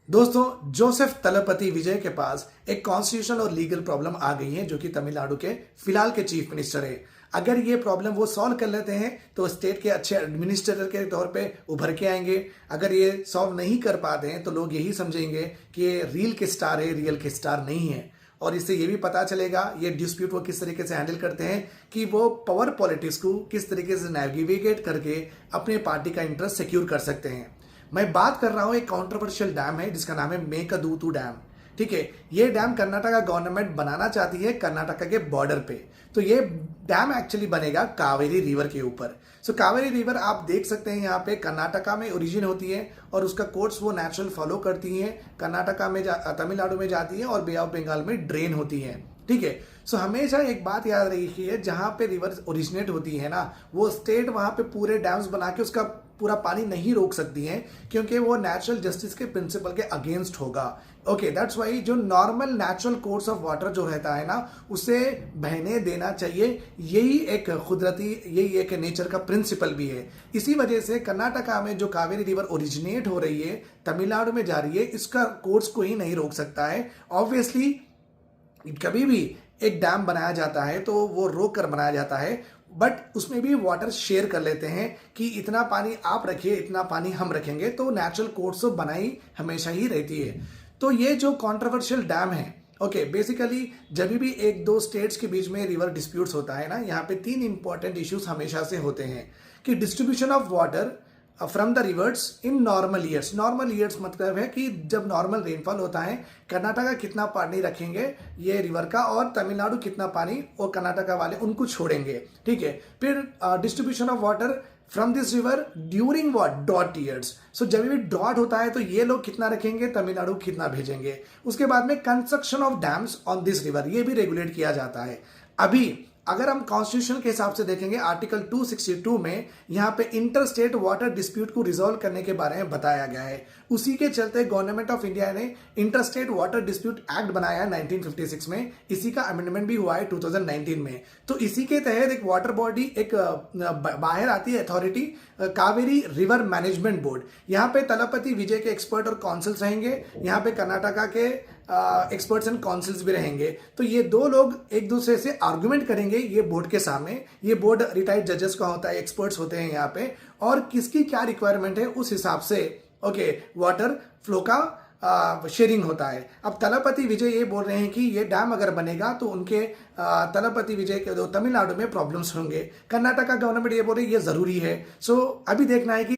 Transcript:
दोस्तों, जोसेफ तलपति विजय के पास एक कॉन्स्टिट्यूशनल और लीगल प्रॉब्लम आ गई है, जो कि तमिलनाडु के फिलहाल के चीफ मिनिस्टर है। अगर ये प्रॉब्लम वो सॉल्व कर लेते हैं तो स्टेट के अच्छे एडमिनिस्ट्रेटर के तौर पे उभर के आएंगे। अगर ये सॉल्व नहीं कर पाते हैं तो लोग यही समझेंगे कि ये रील के स्टार है, रियल के स्टार नहीं है। और इससे ये भी पता चलेगा ये डिस्प्यूट वो किस तरीके से हैंडल करते हैं कि वो पावर पॉलिटिक्स को किस तरीके से नेविगेट करके अपने पार्टी का इंटरेस्ट सिक्योर कर सकते हैं। मैं बात कर रहा हूं एक कॉन्ट्रोवर्शियल डैम है जिसका नाम है मेकदूतू डैम। ठीक है, ये डैम कर्नाटका गवर्नमेंट बनाना चाहती है कर्नाटका के बॉर्डर पे। तो ये डैम एक्चुअली बनेगा कावेरी रिवर के ऊपर। सो कावेरी रिवर आप देख सकते हैं यहाँ पे कर्नाटका में ओरिजिन होती है और उसका कोर्स वो नेचुरल फॉलो करती है। कर्नाटका में तमिलनाडु में जाती है और बे ऑफ बंगाल में ड्रेन होती है। ठीक है, सो हमेशा एक बात याद रखिए, जहां पे रिवर ओरिजिनेट होती है ना, वो स्टेट वहां पे पूरे डैम्स बना के उसका पूरा पानी नहीं रोक सकती है, क्योंकि वो नेचुरल जस्टिस के प्रिंसिपल के अगेंस्ट होगा। ओके, दैट्स वाई जो normal natural course of water जो रहता है ना, उसे बहने देना चाहिए। यही एक कुदरती, यही एक नेचर का प्रिंसिपल भी है। इसी वजह से कर्नाटका में जो कावेरी रिवर ओरिजिनेट हो रही है, तमिलनाडु में जा रही है, इसका कोर्स कोई नहीं रोक सकता है। ऑब्वियसली कभी भी एक डैम बनाया जाता है तो वो रोक कर बनाया जाता है, बट उसमें भी वाटर शेयर कर लेते हैं कि इतना पानी आप रखिए, इतना पानी हम रखेंगे, तो नेचुरल कोर्स बनाई हमेशा ही रहती है। तो ये जो कंट्रोवर्शियल डैम है, ओके, बेसिकली जब भी एक दो स्टेट्स के बीच में रिवर डिस्प्यूट्स होता है ना, यहाँ पे तीन इंपॉर्टेंट इश्यूज हमेशा से होते हैं कि distribution of water from the reverse in normal years. Normal years मतलब है कि जब नॉर्मल रेनफॉल होता है, कर्नाटका कितना पानी रखेंगे ये रिवर का, और तमिलनाडु कितना पानी और कर्नाटका वाले उनको छोड़ेंगे। ठीक है, फिर distribution of water from this river during what dot years. So जब भी डॉट होता है तो ये लोग कितना रखेंगे, तमिलनाडु कितना भेजेंगे। उसके बाद में construction of dams on this river, ये भी रेगुलेट किया जाता है। अभी अगर हम कॉन्स्टिट्यूशन के हिसाब से देखेंगे, आर्टिकल 262 में यहाँ पे इंटर स्टेट वाटर डिस्प्यूट को रिजॉल्व करने के बारे में बताया गया है। उसी के चलते गवर्नमेंट ऑफ इंडिया ने inter state water dispute act बनाया है 1956 में। इसी का अमेंडमेंट भी हुआ है 2019 में। तो इसी के तहत एक वाटर बॉडी एक बाहर आती है authority, Kaveri river management board. यहाँ पे तलपति विजय के एक्सपर्ट और काउंसिल्स रहेंगे, यहाँ पे कर्नाटका के एक्सपर्ट्स एंड काउंसिल्स भी रहेंगे। तो ये दो लोग एक दूसरे से आर्गुमेंट करेंगे ये बोर्ड के सामने। ये बोर्ड रिटायर्ड जजेस का होता है, एक्सपर्ट्स होते हैं यहाँ पे, और किसकी क्या रिक्वायरमेंट है उस हिसाब से ओके वाटर फ्लो का शेयरिंग होता है। अब तलपति विजय ये बोल रहे हैं कि ये डैम अगर बनेगा तो उनके तलपति विजय के तमिलनाडु में प्रॉब्लम्स होंगे। कर्नाटका गवर्नमेंट ये बोल रही है ये जरूरी है। सो अभी देखना है कि